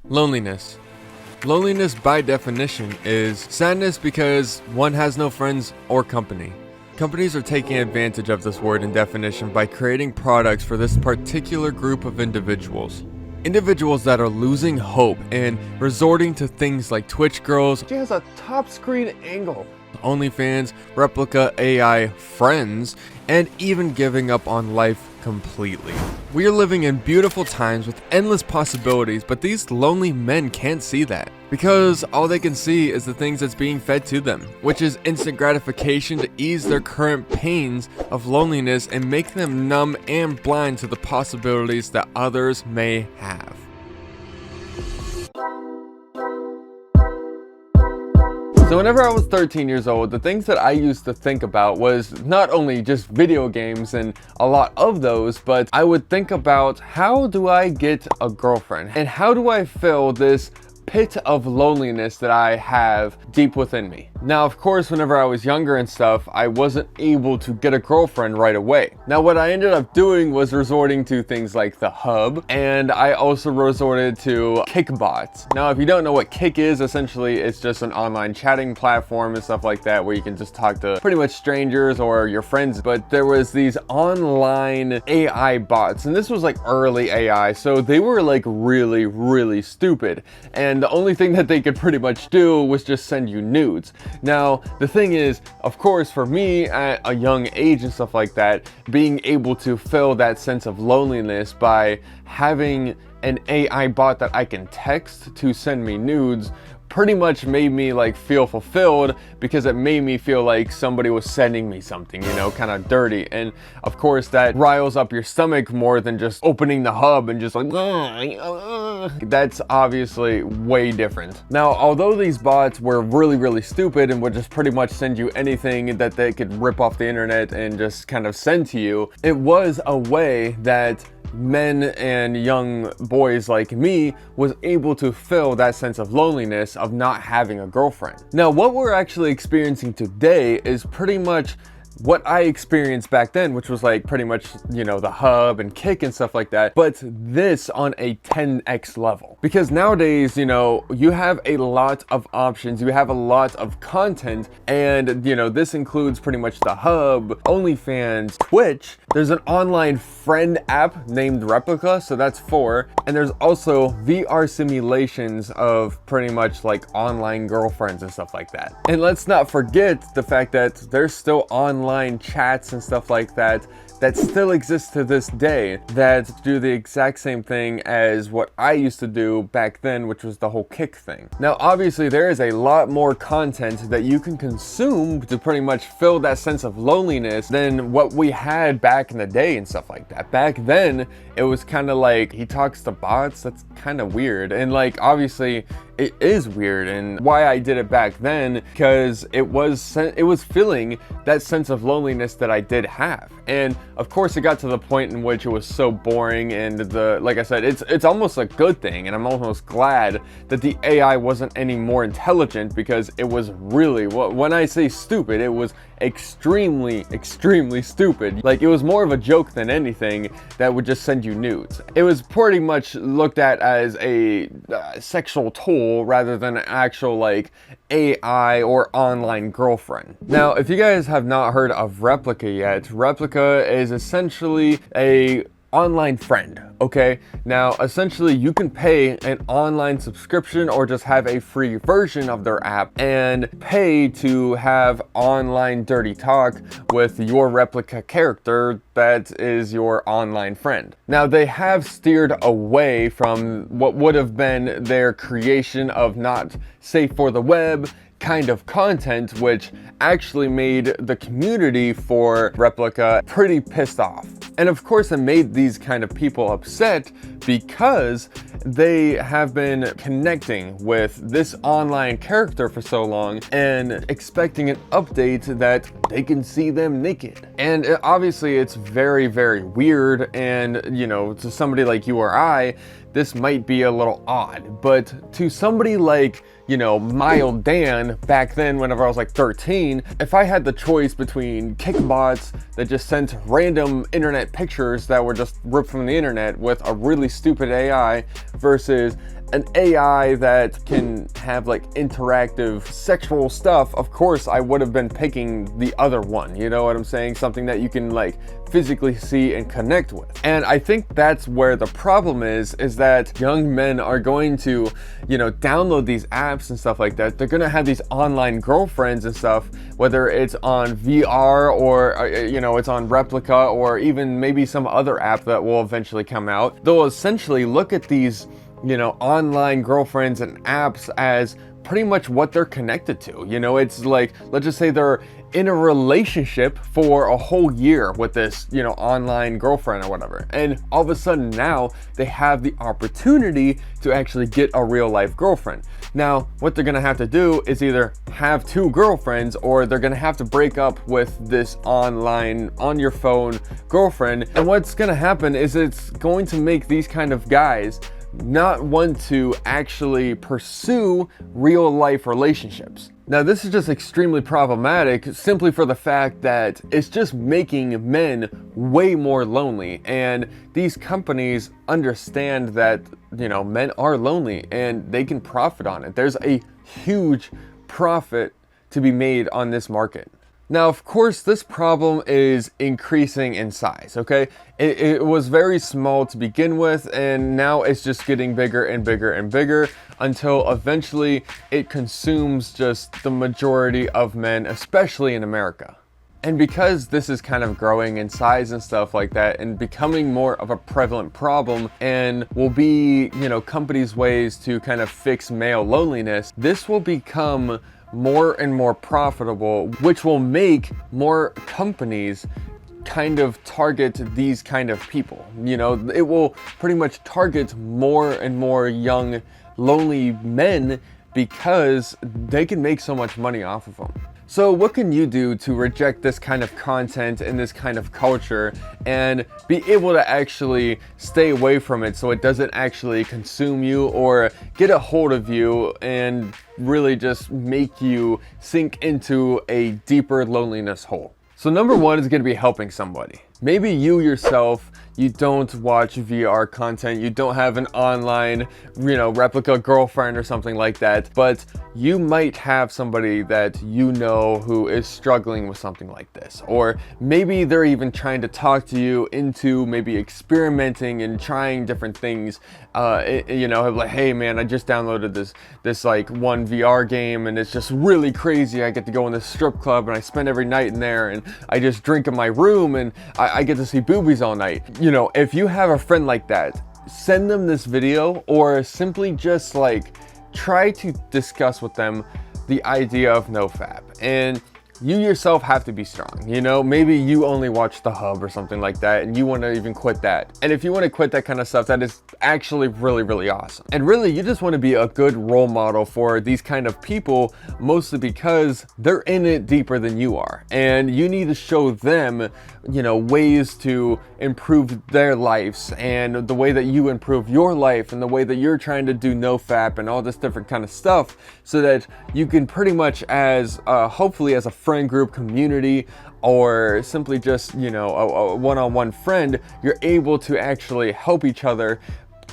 Loneliness. Loneliness by definition is sadness because one has no friends or company. Companies are taking advantage of this word and definition by creating products for this particular group of individuals. Individuals that are losing hope and resorting to things like Twitch girls. She has a top screen angle. OnlyFans, Replika AI friends, and even giving up on life completely. We are living in beautiful times with endless possibilities, but these lonely men can't see that because all they can see is the things that's being fed to them, which is instant gratification to ease their current pains of loneliness and make them numb and blind to the possibilities that others may have. So whenever I was 13 years old, the things that I used to think about was not only just video games and a lot of those, but I would think about how do I get a girlfriend and how do I fill this pit of loneliness that I have deep within me. Now, of course, whenever I was younger and stuff, I wasn't able to get a girlfriend right away. Now, what I ended up doing was resorting to things like the Hub, and I also resorted to Kickbots. Now, if you don't know what Kick is, essentially it's just an online chatting platform and stuff like that where you can just talk to pretty much strangers or your friends. But there was these online AI bots, and this was like early AI, so they were like really stupid. And the only thing that they could pretty much do was just send you nudes. Now, the thing is, of course, for me at a young age and stuff like that, being able to fill that sense of loneliness by having an AI bot that I can text to send me nudes pretty much made me like feel fulfilled because it made me feel like somebody was sending me something, you know, kind of dirty. And of course that riles up your stomach more than just opening the Hub and just like that's obviously way different. Now, although these bots were really stupid and would just pretty much send you anything that they could rip off the internet and just kind of send to you, it was a way that men and young boys like me was able to fill that sense of loneliness of not having a girlfriend. Now, what we're actually experiencing today is pretty much what I experienced back then, which was like pretty much, you know, the Hub and Kick and stuff like that, but this on a 10x level. Because nowadays, you know, you have a lot of options, you have a lot of content, and, you know, this includes pretty much the Hub, OnlyFans, Twitch. There's an online friend app named Replika, so that's 4. And there's also VR simulations of pretty much like online girlfriends and stuff like that. And let's not forget the fact that there's still online chats and stuff like that still exist to this day that do the exact same thing as what I used to do back then, which was the whole Kick thing. Now, obviously, there is a lot more content that you can consume to pretty much fill that sense of loneliness than what we had back in the day and stuff like that. Back then, it was kind of like, he talks to bots, that's kind of weird. And like, obviously, it is weird, and why I did it back then, because it was filling that sense of loneliness that I did have. And of course it got to the point in which it was so boring, and like I said, it's almost a good thing, and I'm almost glad that the AI wasn't any more intelligent, because it was really, when I say stupid, it was extremely stupid. Like, it was more of a joke than anything that would just send you nudes. It was pretty much looked at as a sexual tool rather than an actual like AI or online girlfriend. Now, if you guys have not heard of Replika yet, Replika is essentially a online friend, okay? Now, essentially, you can pay an online subscription or just have a free version of their app and pay to have online dirty talk with your Replika character that is your online friend. Now, they have steered away from what would have been their creation of not safe for the web kind of content, which actually made the community for Replika pretty pissed off. And of course, it made these kind of people upset because they have been connecting with this online character for so long and expecting an update that they can see them naked. And obviously it's very weird, and you know, to somebody like you or I, this might be a little odd, but to somebody like, you know, Mild Dan back then, whenever I was like 13, if I had the choice between Kickbots that just sent random internet pictures that were just ripped from the internet with a really stupid AI versus an AI that can have like interactive sexual stuff, of course I would have been picking the other one. You know what I'm saying? Something that you can like physically see and connect with. And I think that's where the problem is that young men are going to, you know, download these apps and stuff like that. They're gonna have these online girlfriends and stuff, whether it's on VR or, you know, it's on Replika or even maybe some other app that will eventually come out. They'll essentially look at these, you know, online girlfriends and apps as pretty much what they're connected to. You know, it's like, let's just say they're in a relationship for a whole year with this, you know, online girlfriend or whatever. And all of a sudden now they have the opportunity to actually get a real life girlfriend. Now, what they're gonna have to do is either have two girlfriends or they're gonna have to break up with this online, on your phone girlfriend. And what's gonna happen is it's going to make these kind of guys not want to actually pursue real life relationships. Now, this is just extremely problematic simply for the fact that it's just making men way more lonely. And these companies understand that, you know, men are lonely and they can profit on it. There's a huge profit to be made on this market. Now, of course, this problem is increasing in size, okay? It was very small to begin with, and now it's just getting bigger and bigger and bigger until eventually it consumes just the majority of men, especially in America. And because this is kind of growing in size and stuff like that and becoming more of a prevalent problem and will be, you know, companies' ways to kind of fix male loneliness, this will become more and more profitable, which will make more companies kind of target these kind of people. You know, it will pretty much target more and more young, lonely men because they can make so much money off of them. So what can you do to reject this kind of content and this kind of culture and be able to actually stay away from it so it doesn't actually consume you or get a hold of you and really just make you sink into a deeper loneliness hole? So number one is going to be helping somebody. Maybe you yourself, you don't watch VR content, you don't have an online, you know, Replika girlfriend or something like that, but you might have somebody that you know who is struggling with something like this. Or maybe they're even trying to talk to you into maybe experimenting and trying different things. You know, like, hey man, I just downloaded this like one VR game and it's just really crazy. I get to go in this strip club and I spend every night in there and I just drink in my room and I get to see boobies all night. You know, if you have a friend like that, send them this video or simply just like try to discuss with them the idea of nofap. And you yourself have to be strong. You know, maybe you only watch The Hub or something like that and you want to even quit that. And if you want to quit that kind of stuff, that is actually really, really awesome. And really, you just want to be a good role model for these kind of people, mostly because they're in it deeper than you are. And you need to show them, you know, ways to improve their lives and the way that you improve your life and the way that you're trying to do nofap and all this different kind of stuff so that you can pretty much as, hopefully as a friend group community or simply just, you know, a one-on-one friend, you're able to actually help each other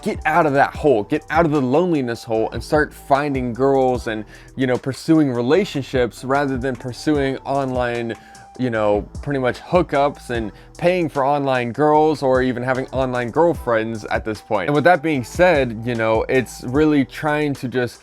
get out of that hole, get out of the loneliness hole and start finding girls and, you know, pursuing relationships rather than pursuing online, you know, pretty much hookups and paying for online girls or even having online girlfriends at this point. And with that being said, you know, it's really trying to just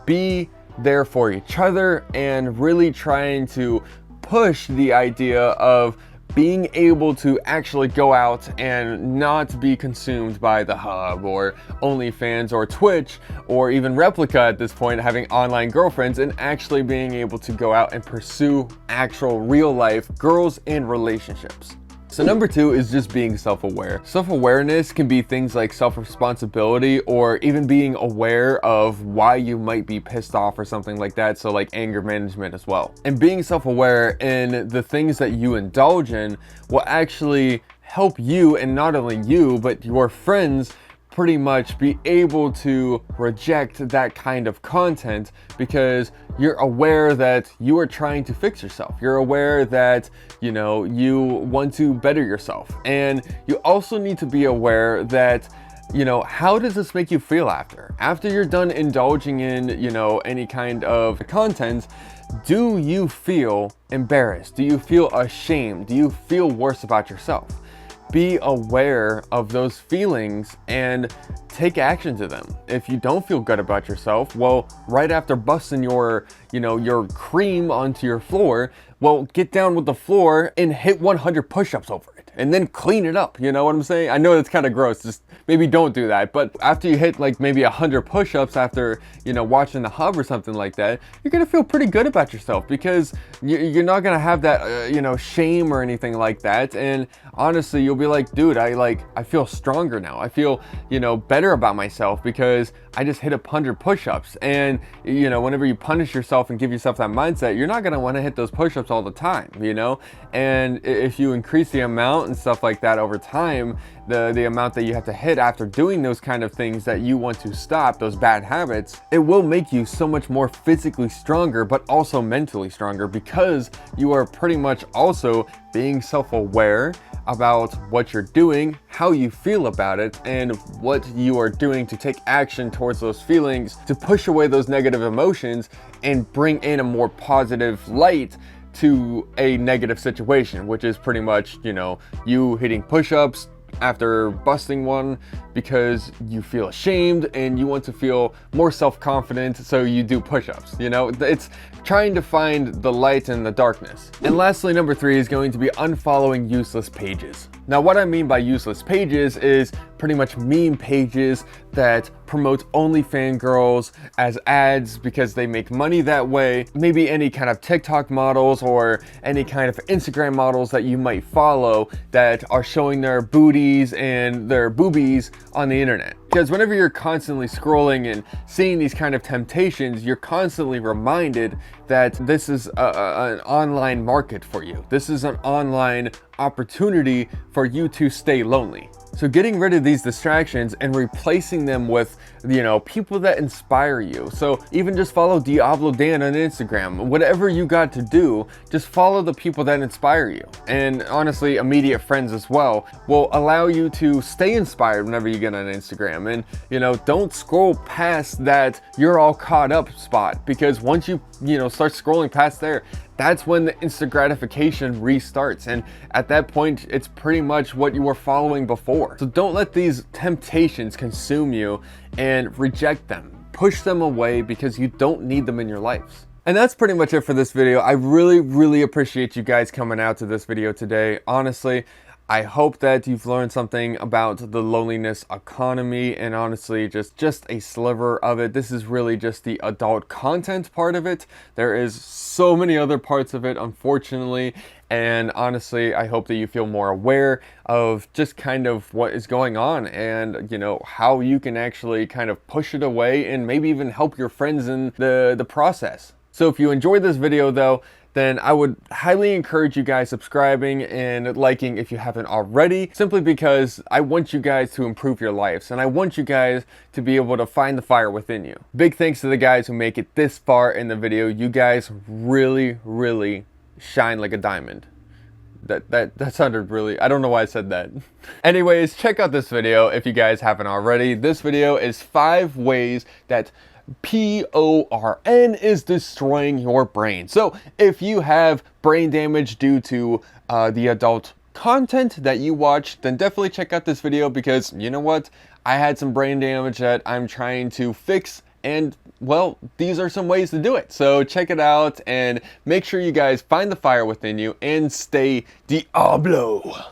be there for each other and really trying to push the idea of being able to actually go out and not be consumed by the Hub or OnlyFans or Twitch or even Replika at this point, having online girlfriends and actually being able to go out and pursue actual real life girls and relationships. So number two is just being self-aware. Self-awareness can be things like self-responsibility or even being aware of why you might be pissed off or something like that. So like anger management as well. And being self-aware in the things that you indulge in will actually help you, and not only you, but your friends pretty much be able to reject that kind of content because you're aware that you are trying to fix yourself. You're aware that, you know, you want to better yourself. And you also need to be aware that you know, how does this make you feel after you're done indulging in, you know, any kind of content? Do you feel embarrassed? Do you feel ashamed? Do you feel worse about yourself? Be aware of those feelings and take action to them. If you don't feel good about yourself, well, right after busting your, you know, your cream onto your floor, well, get down with the floor and hit 100 push-ups over it and then clean it up. You know what I'm saying? I know that's kind of gross. Just maybe don't do that. But after you hit like maybe 100 push-ups after, you know, watching the hub or something like that, you're gonna feel pretty good about yourself because you're not gonna have that, you know, shame or anything like that. And honestly, you'll be like, dude, I feel stronger now. I feel, you know, better about myself because I just hit 100 push-ups. And, you know, whenever you punish yourself and give yourself that mindset, you're not gonna wanna hit those push-ups all the time, you know? And if you increase the amount and stuff like that over time, the amount that you have to hit after doing those kind of things that you want to stop, those bad habits, it will make you so much more physically stronger, but also mentally stronger because you are pretty much also being self-aware about what you're doing, how you feel about it, and what you are doing to take action towards those feelings, to push away those negative emotions and bring in a more positive light to a negative situation, which is pretty much, you know, you hitting push-ups after busting one because you feel ashamed and you want to feel more self-confident, so you do push-ups. You know, it's trying to find the light in the darkness. And lastly, number 3 is going to be unfollowing useless pages. Now, what I mean by useless pages is pretty much meme pages that promote only fangirls as ads because they make money that way. Maybe any kind of TikTok models or any kind of Instagram models that you might follow that are showing their booties and their boobies on the internet. Because whenever you're constantly scrolling and seeing these kind of temptations, you're constantly reminded that this is an online market for you. This is an online opportunity for you to stay lonely. So getting rid of these distractions and replacing them with, you know, people that inspire you. So even just follow Diablo Dan on Instagram. Whatever you got to do, just follow the people that inspire you. And honestly, immediate friends as well will allow you to stay inspired whenever you get on Instagram. And, you know, don't scroll past that you're all caught up spot, because once you know, start scrolling past there, that's when the instant gratification restarts. And at that point, it's pretty much what you were following before. So don't let these temptations consume you and reject them. Push them away because you don't need them in your lives. And that's pretty much it for this video. I really appreciate you guys coming out to this video today. Honestly, I hope that you've learned something about the loneliness economy, and honestly just a sliver of it. This is really just the adult content part of it. There is so many other parts of it, unfortunately, and honestly I hope that you feel more aware of just kind of what is going on, and you know, how you can actually kind of push it away and maybe even help your friends in the process. So if you enjoyed this video though, then I would highly encourage you guys subscribing and liking if you haven't already, simply because I want you guys to improve your lives and I want you guys to be able to find the fire within you. Big thanks to the guys who make it this far in the video. You guys really shine like a diamond. That sounded really, I don't know why I said that. Anyways, check out this video if you guys haven't already. This video is 5 ways that PORN is destroying your brain. So if you have brain damage due to the adult content that you watch, then definitely check out this video, because you know what? I had some brain damage that I'm trying to fix, and well, these are some ways to do it. So check it out and make sure you guys find the fire within you and stay Diablo.